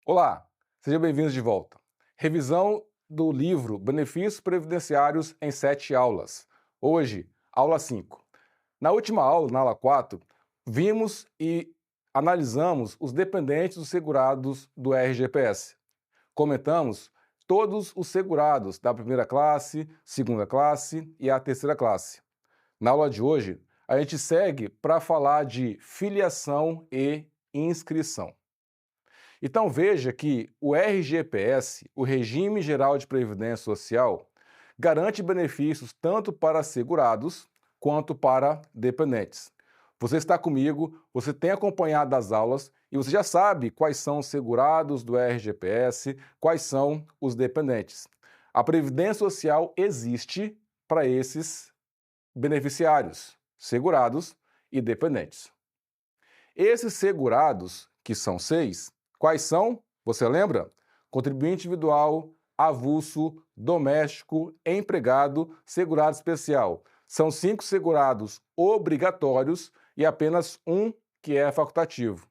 Olá, sejam bem-vindos de volta. Revisão do livro Benefícios Previdenciários em 7 aulas. Hoje, aula 5. Na última aula, na aula 4, vimos e analisamos os dependentes dos segurados do RGPS. Comentamos todos os segurados da primeira classe, segunda classe e a terceira classe. Na aula de hoje, a gente segue para falar de filiação e inscrição. Então veja que o RGPS, o Regime Geral de Previdência Social, garante benefícios tanto para segurados quanto para dependentes. Você está comigo, você tem acompanhado as aulas e você já sabe quais são os segurados do RGPS, quais são os dependentes. A Previdência Social existe para esses beneficiários, segurados e dependentes. Esses segurados, que são 6, quais são? Você lembra? Contribuinte individual, avulso, doméstico, empregado, segurado especial. São 5 segurados obrigatórios e apenas um que é facultativo.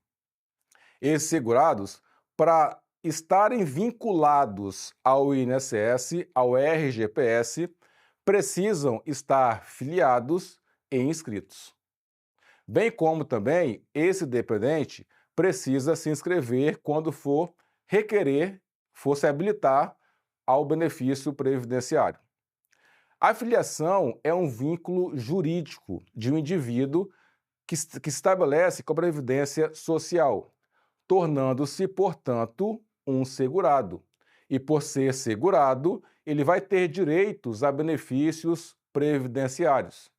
Esses segurados, para estarem vinculados ao INSS, ao RGPS, precisam estar filiados e inscritos. Bem como também esse dependente precisa se inscrever quando for se habilitar ao benefício previdenciário. A filiação é um vínculo jurídico de um indivíduo que se estabelece com a Previdência Social, tornando-se, portanto, um segurado. E por ser segurado, ele vai ter direitos a benefícios previdenciários.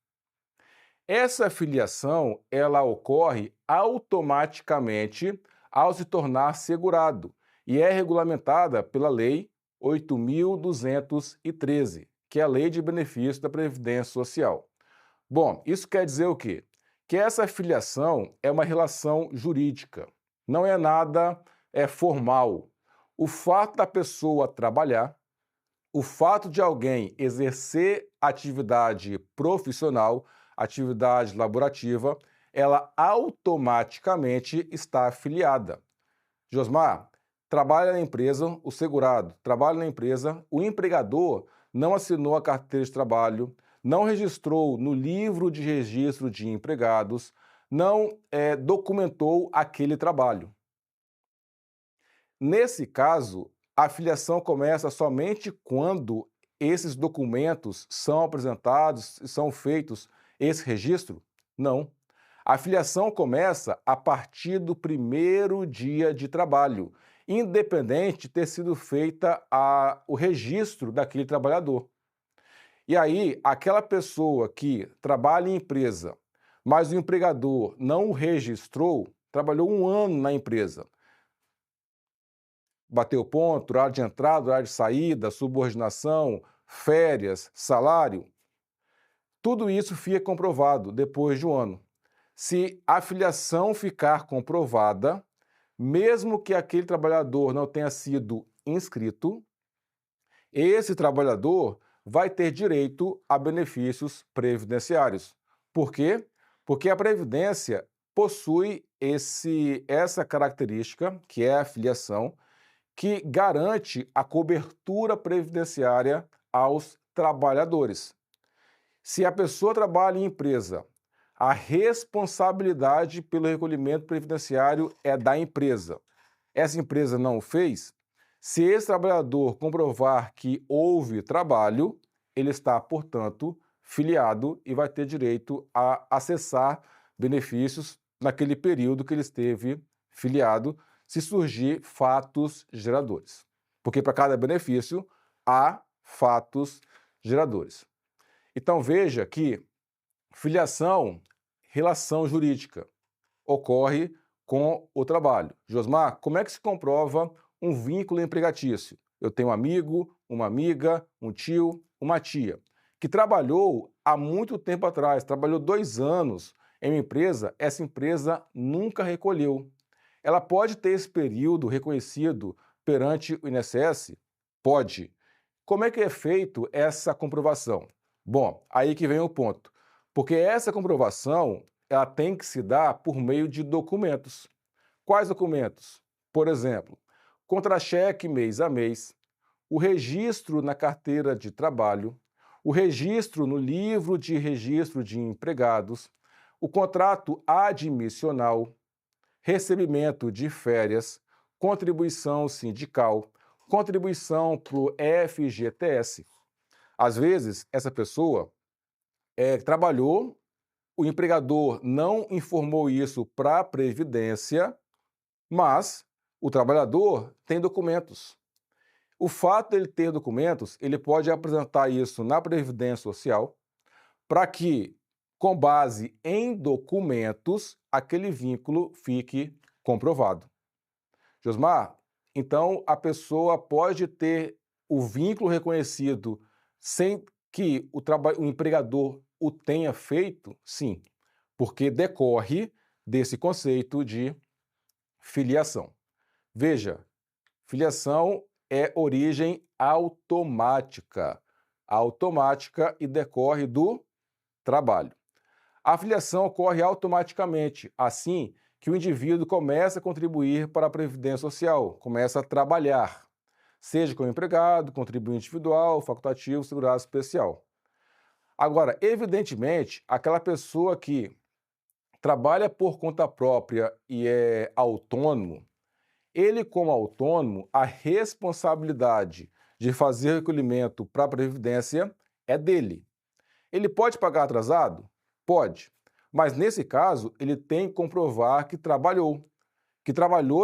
Essa filiação, ela ocorre automaticamente ao se tornar segurado e é regulamentada pela Lei 8.213, que é a Lei de Benefício da Previdência Social. Bom, isso quer dizer o quê? Que essa filiação é uma relação jurídica, não é nada formal. O fato da pessoa trabalhar, o fato de alguém exercer atividade profissional, atividade laborativa, ela automaticamente está afiliada. Josmar, trabalha na empresa, o segurado trabalha na empresa, o empregador não assinou a carteira de trabalho, não registrou no livro de registro de empregados, não documentou aquele trabalho. Nesse caso, a filiação começa somente quando esses documentos são apresentados e são feitos esse registro? Não. A filiação começa a partir do primeiro dia de trabalho, independente de ter sido feita o registro daquele trabalhador. E aí, aquela pessoa que trabalha em empresa, mas o empregador não o registrou, trabalhou 1 ano na empresa, bateu ponto, horário de entrada, horário de saída, subordinação, férias, salário, tudo isso fica comprovado depois de 1 ano. Se a filiação ficar comprovada, mesmo que aquele trabalhador não tenha sido inscrito, esse trabalhador vai ter direito a benefícios previdenciários. Por quê? Porque a Previdência possui essa característica, que é a filiação, que garante a cobertura previdenciária aos trabalhadores. Se a pessoa trabalha em empresa, a responsabilidade pelo recolhimento previdenciário é da empresa. Essa empresa não o fez, se esse trabalhador comprovar que houve trabalho, ele está, portanto, filiado e vai ter direito a acessar benefícios naquele período que ele esteve filiado, se surgir fatos geradores. Porque para cada benefício há fatos geradores. Então veja que filiação, relação jurídica, ocorre com o trabalho. Josmar, como é que se comprova um vínculo empregatício? Eu tenho um amigo, uma amiga, um tio, uma tia, que trabalhou há muito tempo atrás, trabalhou 2 anos em uma empresa, essa empresa nunca recolheu. Ela pode ter esse período reconhecido perante o INSS? Pode. Como é que é feito essa comprovação? Bom, aí que vem o ponto. Porque essa comprovação, ela tem que se dar por meio de documentos. Quais documentos? Por exemplo, contra-cheque mês a mês, o registro na carteira de trabalho, o registro no livro de registro de empregados, o contrato admissional, recebimento de férias, contribuição sindical, contribuição para o FGTS. Às vezes, essa pessoa trabalhou, o empregador não informou isso para a Previdência, mas o trabalhador tem documentos. O fato de ele ter documentos, ele pode apresentar isso na Previdência Social para que, com base em documentos, aquele vínculo fique comprovado. Josmar, então a pessoa pode ter o vínculo reconhecido sem que o empregador o tenha feito? Sim, porque decorre desse conceito de filiação. Veja, filiação é origem automática e decorre do trabalho. A filiação ocorre automaticamente, assim que o indivíduo começa a contribuir para a Previdência Social, começa a trabalhar, seja como empregado, contribuinte individual, facultativo, segurado especial. Agora, evidentemente, aquela pessoa que trabalha por conta própria e é autônomo, ele, como autônomo, a responsabilidade de fazer o recolhimento para a Previdência é dele. Ele pode pagar atrasado? Pode. Mas, nesse caso, ele tem que comprovar que trabalhou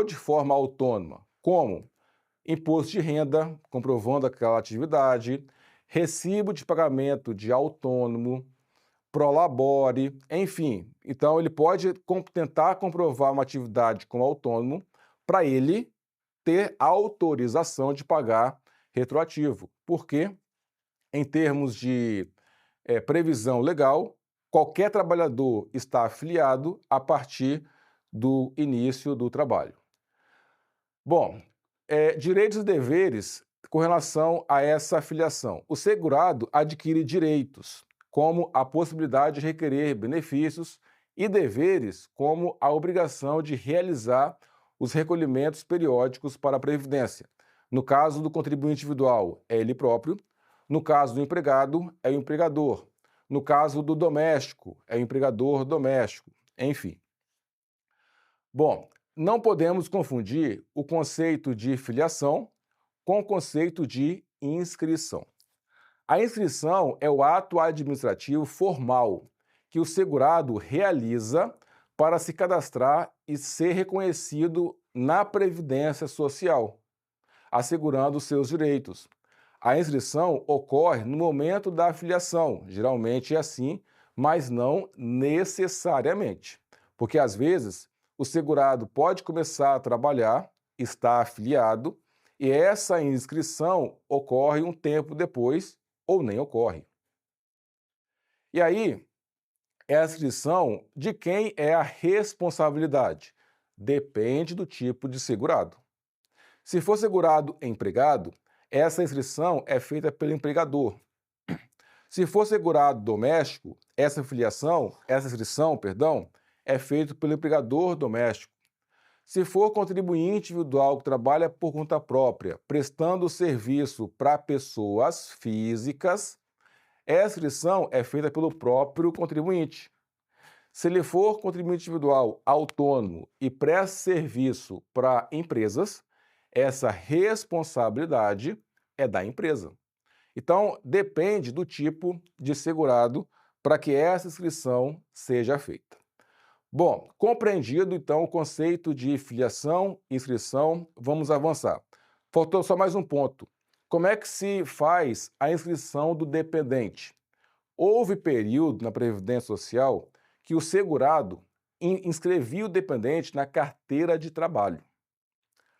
de forma autônoma. Como? Imposto de renda, comprovando aquela atividade, recibo de pagamento de autônomo, prolabore, enfim. Então, ele pode tentar comprovar uma atividade como autônomo para ele ter autorização de pagar retroativo. Porque, em termos de previsão legal, qualquer trabalhador está afiliado a partir do início do trabalho. Bom, direitos e deveres com relação a essa afiliação. O segurado adquire direitos, como a possibilidade de requerer benefícios, e deveres, como a obrigação de realizar os recolhimentos periódicos para a Previdência. No caso do contribuinte individual, é ele próprio. No caso do empregado, é o empregador. No caso do doméstico, é o empregador doméstico. Enfim. Bom, não podemos confundir o conceito de filiação com o conceito de inscrição. A inscrição é o ato administrativo formal que o segurado realiza para se cadastrar e ser reconhecido na Previdência Social, assegurando seus direitos. A inscrição ocorre no momento da afiliação, geralmente é assim, mas não necessariamente, porque às vezes o segurado pode começar a trabalhar, está afiliado, e essa inscrição ocorre um tempo depois ou nem ocorre. E aí, essa inscrição, de quem é a responsabilidade? Depende do tipo de segurado. Se for segurado empregado, essa inscrição é feita pelo empregador. Se for segurado doméstico, essa inscrição, é feita pelo empregador doméstico. Se for contribuinte individual que trabalha por conta própria, prestando serviço para pessoas físicas, essa inscrição é feita pelo próprio contribuinte. Se ele for contribuinte individual autônomo e presta serviço para empresas, essa responsabilidade é da empresa. Então, depende do tipo de segurado para que essa inscrição seja feita. Bom, compreendido então o conceito de filiação e inscrição, vamos avançar. Faltou só mais um ponto. Como é que se faz a inscrição do dependente? Houve período na Previdência Social que o segurado inscrevia o dependente na carteira de trabalho.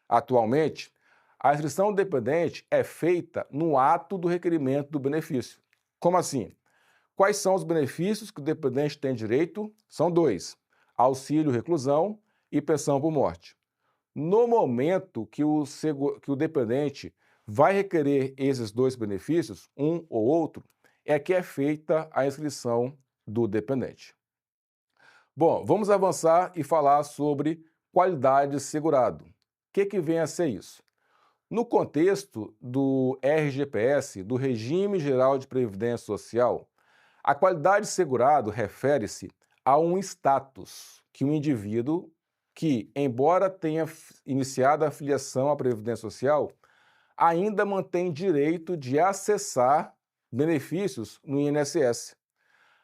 Atualmente, a inscrição do dependente é feita no ato do requerimento do benefício. Como assim? Quais são os benefícios que o dependente tem direito? São 2: auxílio reclusão e pensão por morte. No momento que o dependente vai requerer esses 2 benefícios, um ou outro, é que é feita a inscrição do dependente. Bom, vamos avançar e falar sobre qualidade de segurado. O que vem a ser isso? No contexto do RGPS, do Regime Geral de Previdência Social, a qualidade de segurado refere-se a um status que o indivíduo que, embora tenha iniciado a filiação à Previdência Social, ainda mantém direito de acessar benefícios no INSS.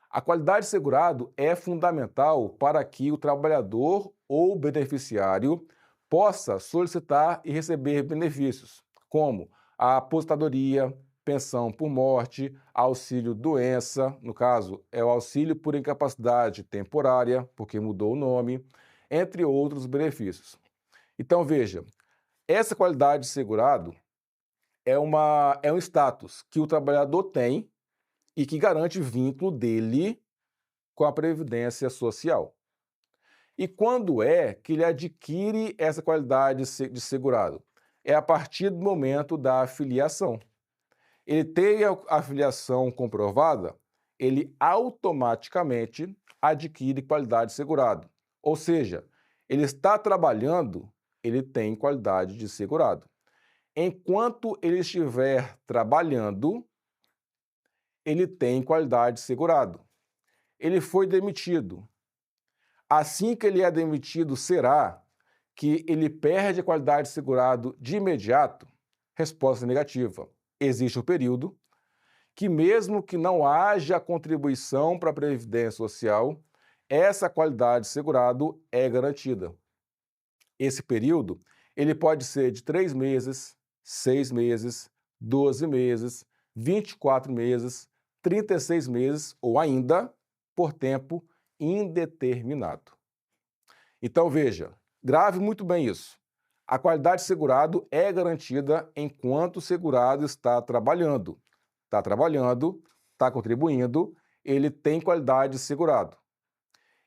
A qualidade de segurado é fundamental para que o trabalhador ou beneficiário possa solicitar e receber benefícios, como a aposentadoria, pensão por morte, auxílio doença, no caso é o auxílio por incapacidade temporária, porque mudou o nome, entre outros benefícios. Então veja, essa qualidade de segurado é um status que o trabalhador tem e que garante vínculo dele com a Previdência Social. E quando é que ele adquire essa qualidade de segurado? É a partir do momento da filiação. Ele tem a filiação comprovada, ele automaticamente adquire qualidade de segurado. Ou seja, ele está trabalhando, ele tem qualidade de segurado. Enquanto ele estiver trabalhando, ele tem qualidade de segurado. Ele foi demitido. Assim que ele é demitido, será que ele perde a qualidade de segurado de imediato? Resposta negativa. Existe um período que, mesmo que não haja contribuição para a Previdência Social, essa qualidade de segurado é garantida. Esse período ele pode ser de 3 meses, 6 meses, 12 meses, 24 meses, 36 meses ou ainda por tempo indeterminado. Então veja, grave muito bem isso. A qualidade de segurado é garantida enquanto o segurado está trabalhando. Está trabalhando, está contribuindo, ele tem qualidade de segurado.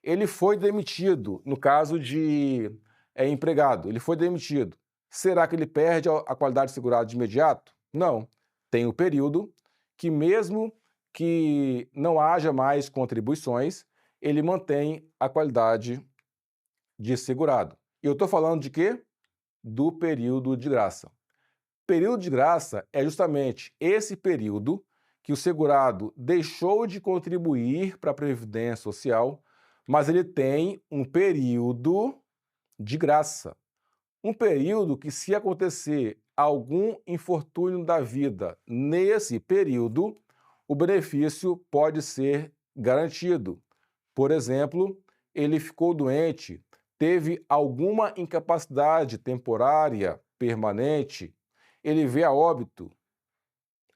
Ele foi demitido, no caso de empregado, ele foi demitido. Será que ele perde a qualidade de segurado de imediato? Não. Tem o período que, mesmo que não haja mais contribuições, ele mantém a qualidade de segurado. E eu estou falando de quê? Do período de graça. Período de graça é justamente esse período que o segurado deixou de contribuir para a Previdência Social, mas ele tem um período de graça. Um período que, se acontecer algum infortúnio da vida nesse período, o benefício pode ser garantido. Por exemplo, ele ficou doente, teve alguma incapacidade temporária, permanente, ele veio a óbito.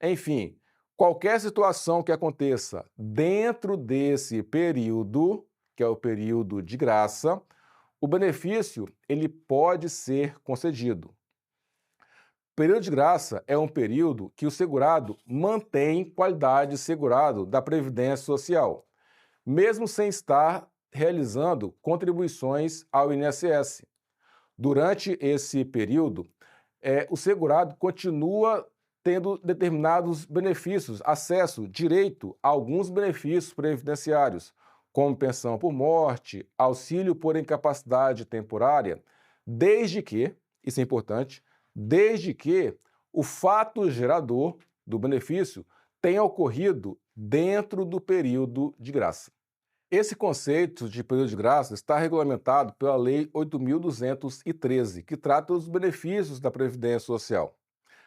Enfim, qualquer situação que aconteça dentro desse período, que é o período de graça, o benefício ele pode ser concedido. O período de graça é um período que o segurado mantém qualidade de segurado da Previdência Social, mesmo sem estar realizando contribuições ao INSS. Durante esse período, o segurado continua tendo determinados benefícios, acesso, direito a alguns benefícios previdenciários, como pensão por morte, auxílio por incapacidade temporária, desde que, isso é importante, desde que o fato gerador do benefício tenha ocorrido dentro do período de graça. Esse conceito de período de graça está regulamentado pela Lei 8.213, que trata dos benefícios da Previdência Social.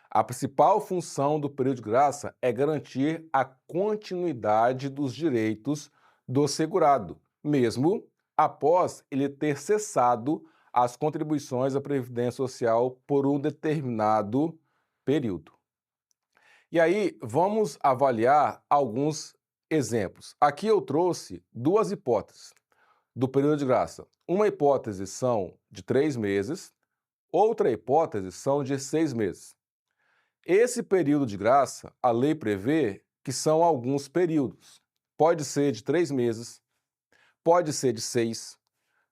A principal função do período de graça é garantir a continuidade dos direitos do segurado, mesmo após ele ter cessado as contribuições à Previdência Social por um determinado período. E aí, vamos avaliar alguns exemplos. Aqui eu trouxe duas hipóteses do período de graça. Uma hipótese são de 3 meses, outra hipótese são de 6 meses. Esse período de graça, a lei prevê que são alguns períodos. Pode ser de 3 meses, pode ser de 6,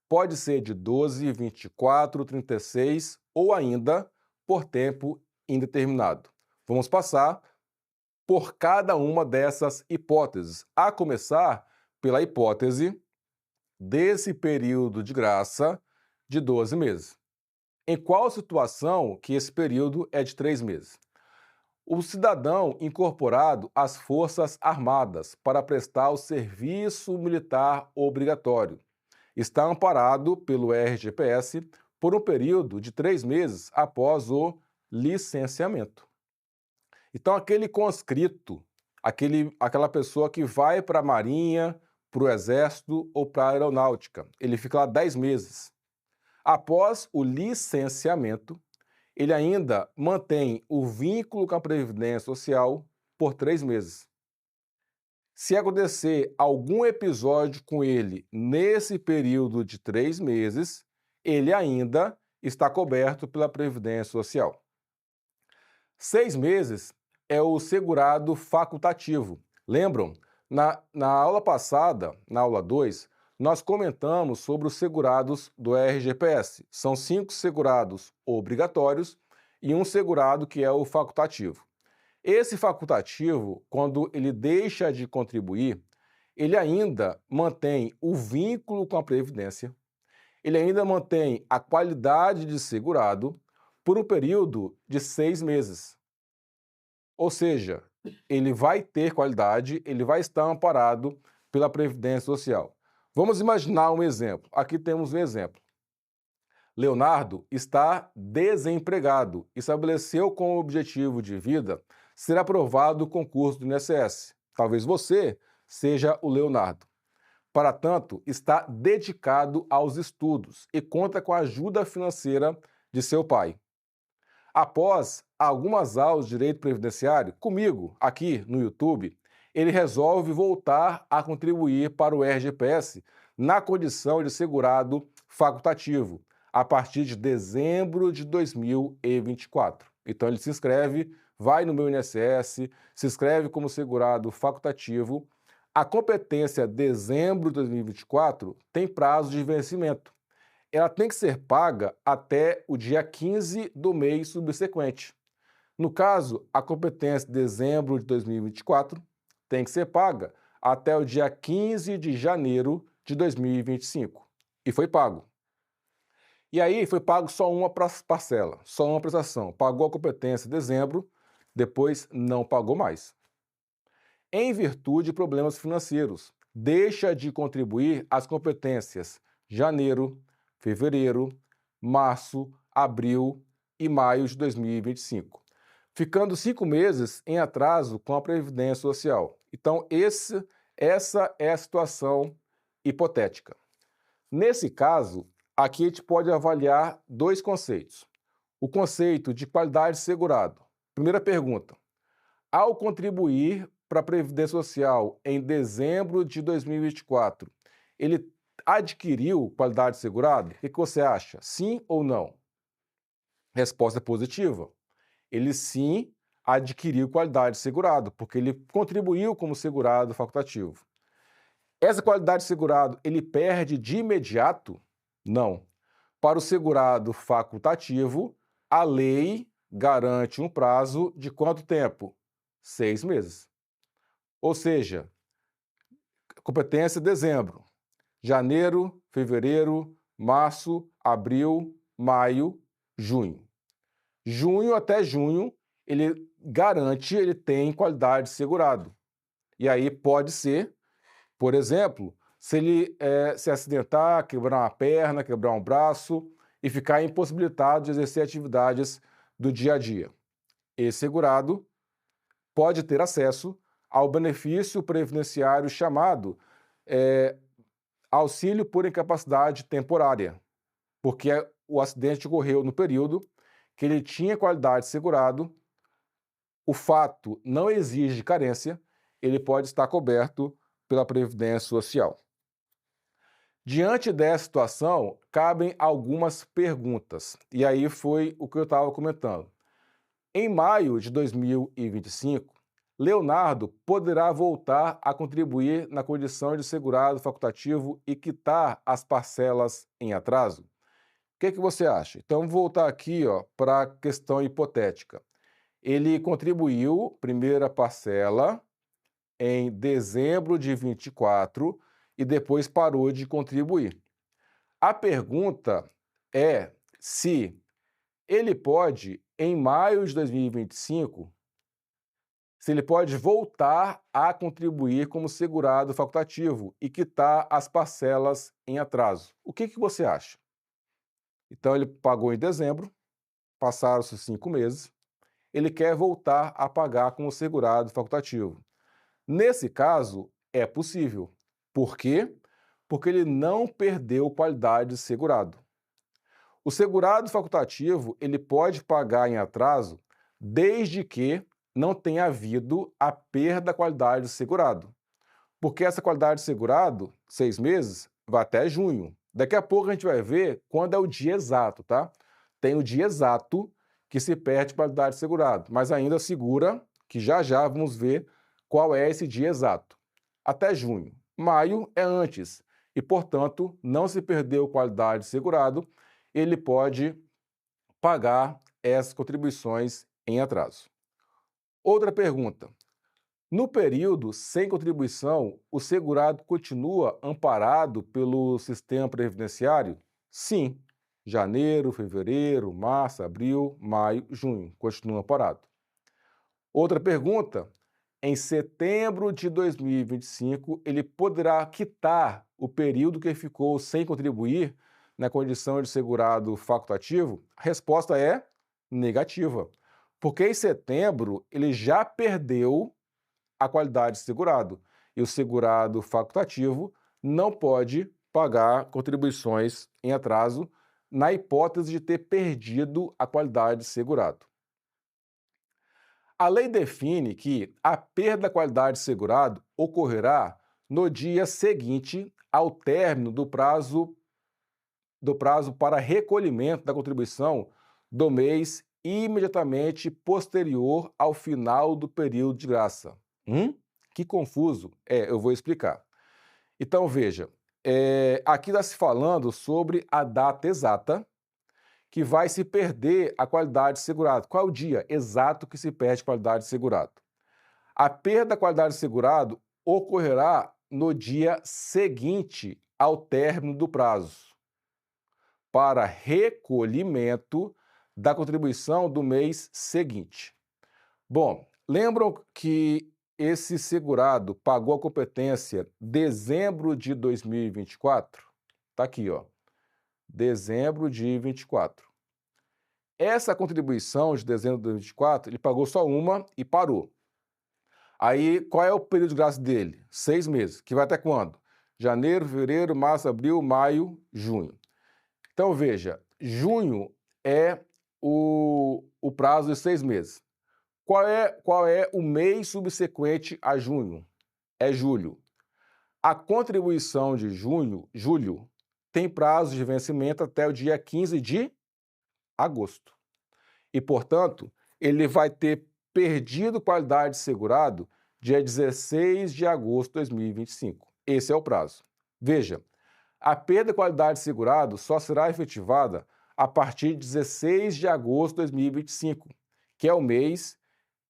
pode ser de 12, 24, 36 ou ainda por tempo indeterminado. Vamos passar por cada uma dessas hipóteses, a começar pela hipótese desse período de graça de 12 meses. Em qual situação que esse período é de 3 meses? O cidadão incorporado às Forças Armadas para prestar o serviço militar obrigatório está amparado pelo RGPS por um período de 3 meses após o licenciamento. Então, aquele conscrito, aquela pessoa que vai para a Marinha, para o Exército ou para a Aeronáutica, ele fica lá 10 meses. Após o licenciamento, ele ainda mantém o vínculo com a Previdência Social por 3 meses. Se acontecer algum episódio com ele nesse período de 3 meses, ele ainda está coberto pela Previdência Social. 6 meses é o segurado facultativo. Lembram? Na aula passada, na aula 2, nós comentamos sobre os segurados do RGPS. São 5 segurados obrigatórios e um segurado que é o facultativo. Esse facultativo, quando ele deixa de contribuir, ele ainda mantém o vínculo com a Previdência, ele ainda mantém a qualidade de segurado por um período de 6 meses. Ou seja, ele vai ter qualidade, ele vai estar amparado pela Previdência Social. Vamos imaginar um exemplo. Aqui temos um exemplo. Leonardo está desempregado e estabeleceu como objetivo de vida ser aprovado o concurso do INSS. Talvez você seja o Leonardo. Para tanto, está dedicado aos estudos e conta com a ajuda financeira de seu pai. Após algumas aulas de direito previdenciário, comigo, aqui no YouTube, ele resolve voltar a contribuir para o RGPS na condição de segurado facultativo, a partir de dezembro de 2024. Então ele se inscreve, vai no meu INSS, se inscreve como segurado facultativo. A competência dezembro de 2024 tem prazo de vencimento. Ela tem que ser paga até o dia 15 do mês subsequente. No caso, a competência de dezembro de 2024 tem que ser paga até o dia 15 de janeiro de 2025. E foi pago. E aí foi pago só uma parcela, só uma prestação. Pagou a competência em dezembro, depois não pagou mais. Em virtude de problemas financeiros, deixa de contribuir às competências janeiro, fevereiro, março, abril e maio de 2025, ficando 5 meses em atraso com a Previdência Social. Então, essa é a situação hipotética. Nesse caso, aqui a gente pode avaliar 2 conceitos. O conceito de qualidade de segurado. Primeira pergunta: ao contribuir para a Previdência Social em dezembro de 2024, ele adquiriu qualidade de segurado? O que você acha? Sim ou não? Resposta positiva. Ele sim adquiriu qualidade de segurado, porque ele contribuiu como segurado facultativo. Essa qualidade de segurado ele perde de imediato? Não. Para o segurado facultativo, a lei garante um prazo de quanto tempo? 6 meses. Ou seja, competência dezembro, janeiro, fevereiro, março, abril, maio, junho. Junho até junho, ele garante, ele tem qualidade de segurado. E aí pode ser, por exemplo, se ele se acidentar, quebrar uma perna, quebrar um braço e ficar impossibilitado de exercer atividades do dia a dia. Esse segurado pode ter acesso ao benefício previdenciário chamado auxílio por incapacidade temporária, porque o acidente ocorreu no período que ele tinha qualidade de segurado, o fato não exige carência, ele pode estar coberto pela Previdência Social. Diante dessa situação, cabem algumas perguntas, e aí foi o que eu estava comentando. Em maio de 2025, Leonardo poderá voltar a contribuir na condição de segurado facultativo e quitar as parcelas em atraso? O que você acha? Então, vamos voltar aqui para a questão hipotética. Ele contribuiu, primeira parcela, em dezembro de 24 e depois parou de contribuir. A pergunta é se ele pode, em maio de 2025, se ele pode voltar a contribuir como segurado facultativo e quitar as parcelas em atraso. O que você acha? Então, ele pagou em dezembro, passaram-se 5 meses, ele quer voltar a pagar como segurado facultativo. Nesse caso, é possível. Por quê? Porque ele não perdeu qualidade de segurado. O segurado facultativo, ele pode pagar em atraso desde que não tenha havido a perda da qualidade de segurado. Porque essa qualidade de segurado, 6 meses, vai até junho. Daqui a pouco a gente vai ver quando é o dia exato, tá? Tem o dia exato que se perde qualidade de segurado, mas ainda segura, que já já vamos ver qual é esse dia exato. Até junho. Maio é antes e, portanto, não se perdeu qualidade de segurado, ele pode pagar essas contribuições em atraso. Outra pergunta. No período sem contribuição, o segurado continua amparado pelo sistema previdenciário? Sim. Janeiro, fevereiro, março, abril, maio, junho. Continua amparado. Outra pergunta. Em setembro de 2025, ele poderá quitar o período que ficou sem contribuir na condição de segurado facultativo? A resposta é negativa. Porque em setembro ele já perdeu a qualidade de segurado. E o segurado facultativo não pode pagar contribuições em atraso na hipótese de ter perdido a qualidade de segurado. A lei define que a perda da qualidade de segurado ocorrerá no dia seguinte ao término do prazo para recolhimento da contribuição do mês imediatamente posterior ao final do período de graça. Que confuso. Eu vou explicar. Então, veja, aqui está se falando sobre a data exata que vai se perder a qualidade de segurado. Qual é o dia exato que se perde a qualidade de segurado? A perda da qualidade de segurado ocorrerá no dia seguinte ao término do prazo para recolhimento da contribuição do mês seguinte. Bom, lembram que esse segurado pagou a competência dezembro de 2024? Está aqui, ó. Dezembro de 24. Essa contribuição de dezembro de 2024, ele pagou só uma e parou. Aí, qual é o período de graça dele? 6 meses, que vai até quando? Janeiro, fevereiro, março, abril, maio, junho. Então, veja, junho é o prazo de 6 meses. Qual é o mês subsequente a junho? É julho. A contribuição de julho, tem prazo de vencimento até o dia 15 de agosto. E, portanto, ele vai ter perdido qualidade de segurado dia 16 de agosto de 2025. Esse é o prazo. Veja, a perda de qualidade de segurado só será efetivada a partir de 16 de agosto de 2025, que é o mês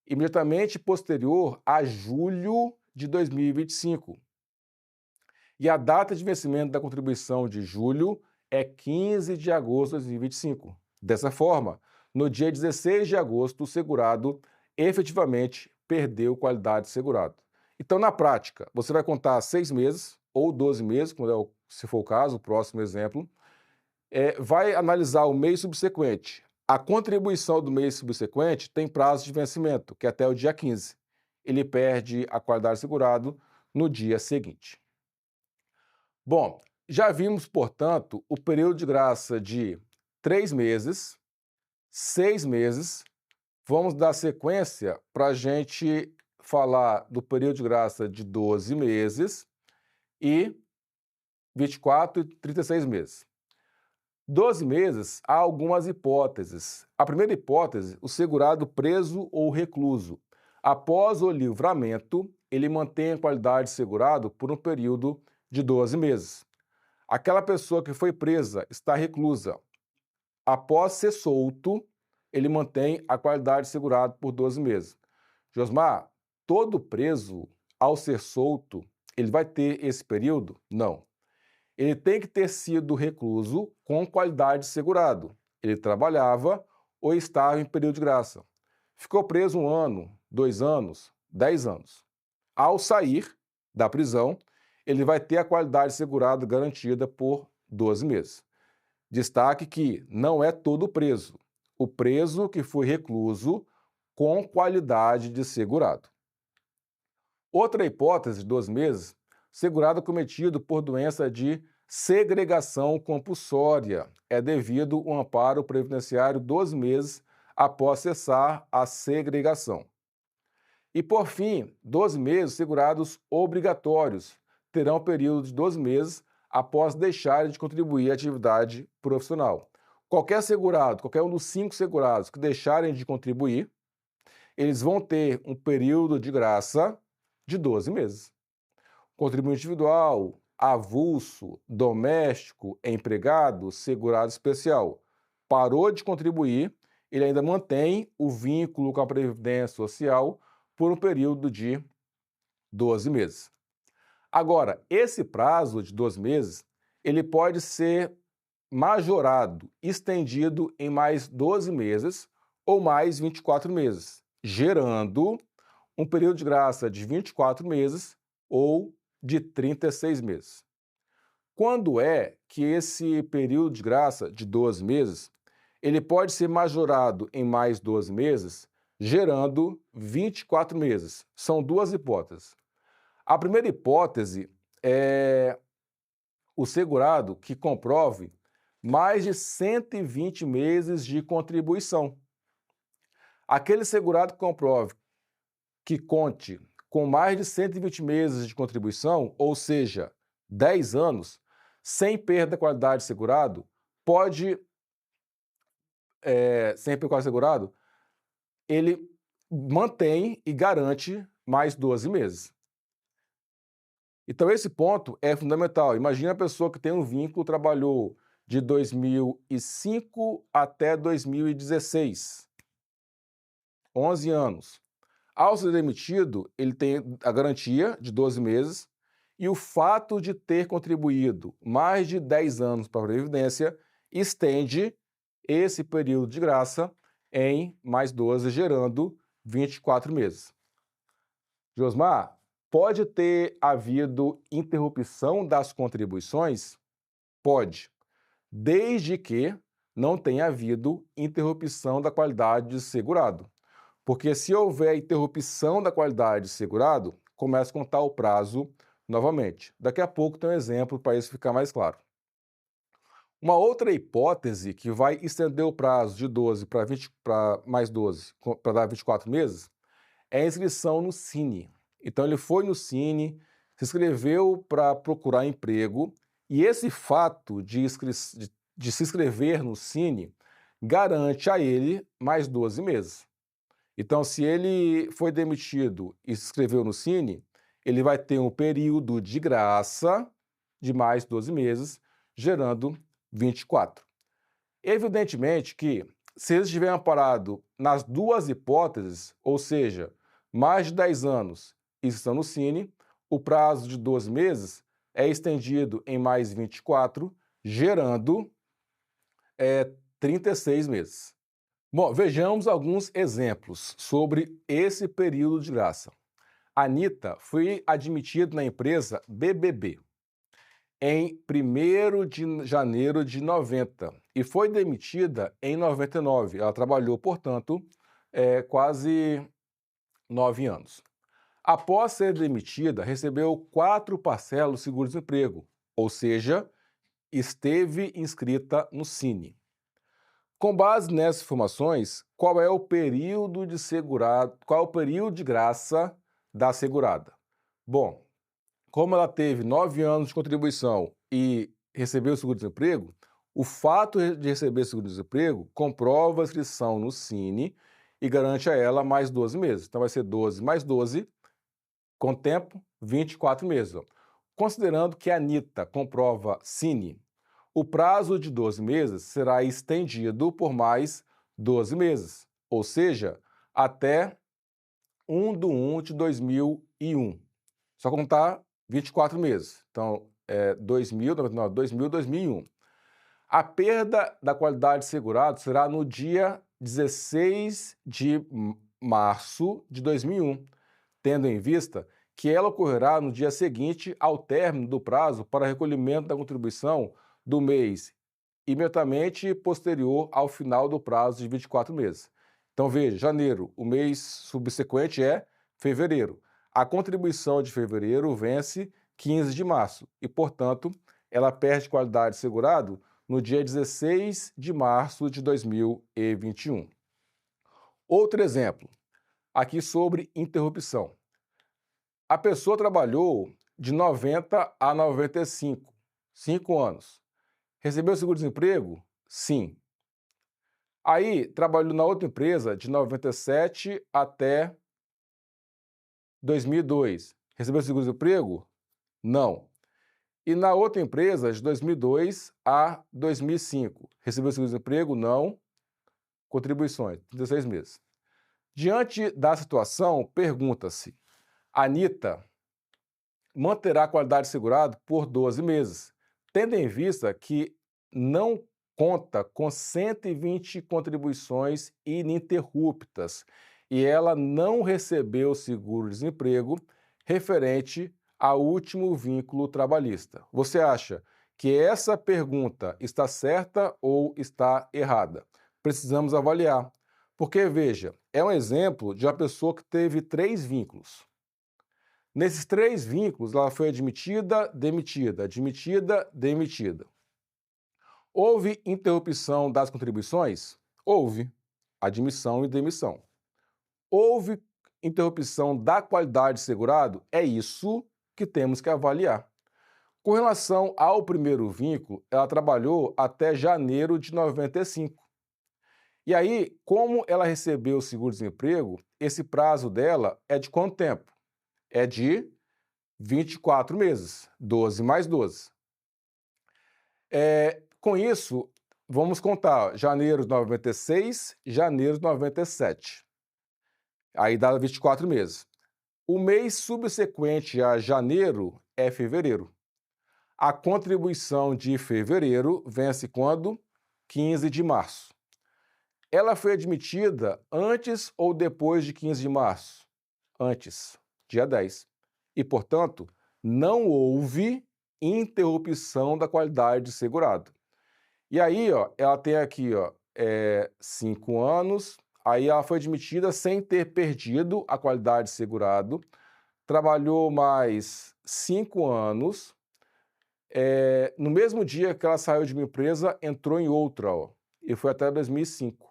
imediatamente posterior a julho de 2025. E a data de vencimento da contribuição de julho é 15 de agosto de 2025. Dessa forma, no dia 16 de agosto, o segurado efetivamente perdeu qualidade de segurado. Então, na prática, você vai contar 6 meses ou 12 meses, se for o caso, o próximo exemplo, vai analisar o mês subsequente. A contribuição do mês subsequente tem prazo de vencimento, que é até o dia 15. Ele perde a qualidade de segurado no dia seguinte. Bom, já vimos, portanto, o período de graça de 3 meses, 6 meses. Vamos dar sequência para a gente falar do período de graça de 12 meses e 24 e 36 meses. 12 meses, há algumas hipóteses. A primeira hipótese, o segurado preso ou recluso. Após o livramento, ele mantém a qualidade de segurado por um período de 12 meses. Aquela pessoa que foi presa, está reclusa. Após ser solto, ele mantém a qualidade de segurado por 12 meses. Josmar, todo preso, ao ser solto, ele vai ter esse período? Não. Ele tem que ter sido recluso com qualidade de segurado. Ele trabalhava ou estava em período de graça. Ficou preso 1 ano, 2 anos, 10 anos. Ao sair da prisão, ele vai ter a qualidade segurada garantida por 12 meses. Destaque que não é todo preso. O preso que foi recluso com qualidade de segurado. Outra hipótese de 12 meses, segurado cometido por doença de segregação compulsória. É devido ao amparo previdenciário 12 meses após cessar a segregação. E, por fim, 12 meses segurados obrigatórios. Terão período de 12 meses após deixarem de contribuir à atividade profissional. Qualquer segurado, qualquer um dos 5 segurados que deixarem de contribuir, eles vão ter um período de graça de 12 meses. Contribuinte individual, avulso, doméstico, empregado, segurado especial. Parou de contribuir, ele ainda mantém o vínculo com a Previdência Social por um período de 12 meses. Agora, esse prazo de 12 meses, ele pode ser majorado, estendido em mais 12 meses ou mais 24 meses, gerando um período de graça de 24 meses ou de 36 meses. Quando é que esse período de graça de 12 meses, ele pode ser majorado em mais 12 meses, gerando 24 meses? São duas hipóteses. A primeira hipótese é o segurado que comprove mais de 120 meses de contribuição. Aquele segurado que comprove que conte com mais de 120 meses de contribuição, ou seja, 10 anos, sem perda da qualidade de segurado, pode, sem perda da qualidade de segurado, ele mantém e garante mais 12 meses. Então, esse ponto é fundamental. Imagina a pessoa que tem um vínculo, trabalhou de 2005 até 2016, 11 anos. Ao ser demitido, ele tem a garantia de 12 meses e o fato de ter contribuído mais de 10 anos para a Previdência estende esse período de graça em mais 12, gerando 24 meses. Josmar, pode ter havido interrupção das contribuições? Pode, desde que não tenha havido interrupção da qualidade de segurado. Porque se houver interrupção da qualidade de segurado, começa a contar o prazo novamente. Daqui a pouco tem um exemplo para isso ficar mais claro. Uma outra hipótese que vai estender o prazo de 12 para mais 12, para dar 24 meses, é a inscrição no Cine. Então ele foi no Cine, se inscreveu para procurar emprego e esse fato de se inscrever no Cine garante a ele mais 12 meses. Então, se ele foi demitido e se inscreveu no Cine, ele vai ter um período de graça de mais 12 meses, gerando 24. Evidentemente que, se ele estiver amparado nas duas hipóteses, ou seja, mais de 10 anos e estão no Cine, o prazo de 12 meses é estendido em mais 24, gerando 36 meses. Bom, vejamos alguns exemplos sobre esse período de graça. A Anitta foi admitida na empresa BBB em 1º de janeiro de 90 e foi demitida em 99. Ela trabalhou, portanto, quase 9 anos. Após ser demitida, recebeu 4 parcelas do seguro-desemprego, ou seja, esteve inscrita no Cine. Com base nessas informações, qual é o período de segurado, qual é o período de graça da segurada? Bom, como ela teve 9 anos de contribuição e recebeu o seguro-desemprego, o fato de receber seguro-desemprego comprova a inscrição no Cine e garante a ela mais 12 meses. Então vai ser 12 mais 12, com tempo, 24 meses. Considerando que a Anitta comprova Cine, o prazo de 12 meses será estendido por mais 12 meses, ou seja, até 1 de 2001. Só contar 24 meses. Então, 2001. A perda da qualidade de segurado será no dia 16 de março de 2001, tendo em vista que ela ocorrerá no dia seguinte ao término do prazo para recolhimento da contribuição do mês imediatamente posterior ao final do prazo de 24 meses. Então, veja, janeiro, o mês subsequente é fevereiro. A contribuição de fevereiro vence 15 de março e, portanto, ela perde qualidade de segurado no dia 16 de março de 2021. Outro exemplo, aqui sobre interrupção. A pessoa trabalhou de 90 a 95, 5 anos. Recebeu seguro-desemprego? Sim. Aí, trabalhou na outra empresa de 97 até 2002. Recebeu seguro-desemprego? Não. E na outra empresa, de 2002 a 2005. Recebeu seguro-desemprego? Não. Contribuições, 36 meses. Diante da situação, pergunta-se: Anita manterá a qualidade de segurado por 12 meses, tendo em vista que não conta com 120 contribuições ininterruptas e ela não recebeu seguro-desemprego referente ao último vínculo trabalhista. Você acha que essa pergunta está certa ou está errada? Precisamos avaliar. Porque, veja, é um exemplo de uma pessoa que teve 3 vínculos. Nesses 3 vínculos, ela foi admitida, demitida, admitida, demitida. Houve interrupção das contribuições? Houve. Admissão e demissão. Houve interrupção da qualidade de segurado? É isso que temos que avaliar. Com relação ao primeiro vínculo, ela trabalhou até janeiro de 95. E aí, como ela recebeu o seguro-desemprego, esse prazo dela é de quanto tempo? É de 24 meses, 12 mais 12. Com isso, vamos contar janeiro de 96, janeiro de 97. Aí dá 24 meses. O mês subsequente a janeiro é fevereiro. A contribuição de fevereiro vence quando? 15 de março. Ela foi admitida antes ou depois de 15 de março? Antes, dia 10. E, portanto, não houve interrupção da qualidade de segurado. E aí, ela tem aqui, 5 anos, aí ela foi admitida sem ter perdido a qualidade de segurado, trabalhou mais 5 anos, no mesmo dia que ela saiu de uma empresa, entrou em outra, e foi até 2005.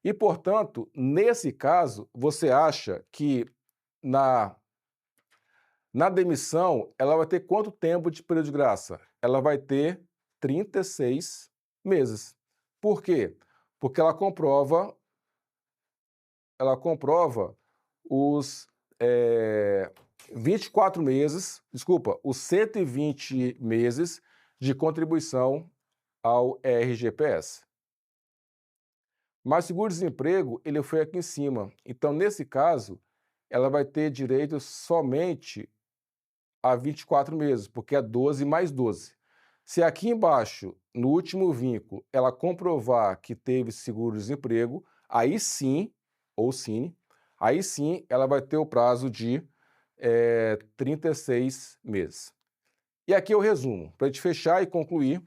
E, portanto, nesse caso, você acha que na demissão, ela vai ter quanto tempo de período de graça? Ela vai ter 36 meses. Por quê? Porque ela comprova os 24 meses, os 120 meses de contribuição ao RGPS. Mas seguro-desemprego, ele foi aqui em cima. Então, nesse caso, ela vai ter direito somente a 24 meses, porque é 12 mais 12. Se aqui embaixo, no último vínculo, ela comprovar que teve seguro-desemprego, aí sim, ou sim, aí sim ela vai ter o prazo de 36 meses. E aqui é o resumo, para a gente fechar e concluir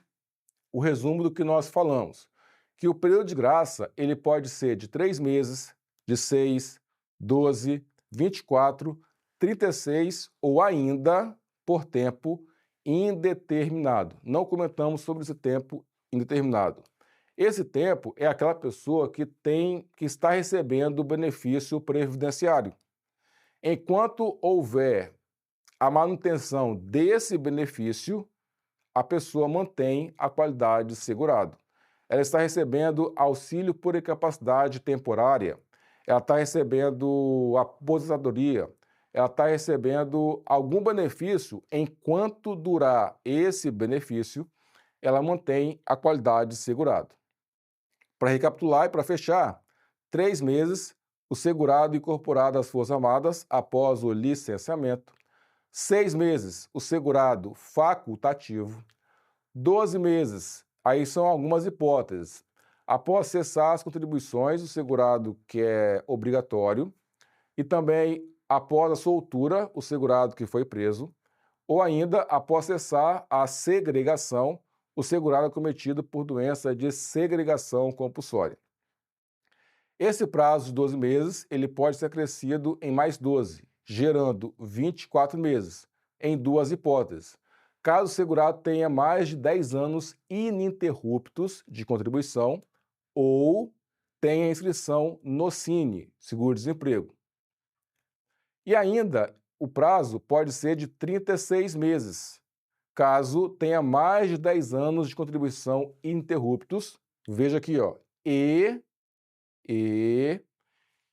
o resumo do que nós falamos, que o período de graça ele pode ser de 3 meses, de 6, 12, 24, 36 ou ainda por tempo indeterminado. Não comentamos sobre esse tempo indeterminado. Esse tempo é aquela pessoa que está recebendo o benefício previdenciário. Enquanto houver a manutenção desse benefício, a pessoa mantém a qualidade de segurado. Ela está recebendo auxílio por incapacidade temporária, ela está recebendo aposentadoria, ela está recebendo algum benefício, enquanto durar esse benefício, ela mantém a qualidade de segurado. Para recapitular e para fechar, 3 meses, o segurado incorporado às Forças Armadas após o licenciamento. 6 meses, o segurado facultativo. 12 meses, aí são algumas hipóteses. Após cessar as contribuições, o segurado que é obrigatório, e também após a soltura, o segurado que foi preso, ou ainda após cessar a segregação, o segurado acometido por doença de segregação compulsória. Esse prazo de 12 meses ele pode ser acrescido em mais 12, gerando 24 meses, em duas hipóteses. Caso o segurado tenha mais de 10 anos ininterruptos de contribuição ou tenha inscrição no Cine, seguro-desemprego. E ainda, o prazo pode ser de 36 meses, caso tenha mais de 10 anos de contribuição ininterruptos, veja aqui, ó, e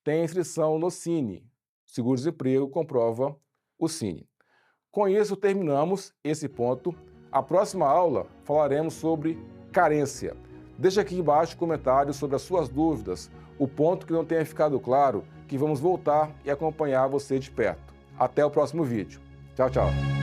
tem inscrição no Cine, seguro-desemprego comprova o Cine. Com isso, terminamos esse ponto. A próxima aula falaremos sobre carência. Deixe aqui embaixo comentários sobre as suas dúvidas, o ponto que não tenha ficado claro, que vamos voltar e acompanhar você de perto. Até o próximo vídeo. Tchau, tchau.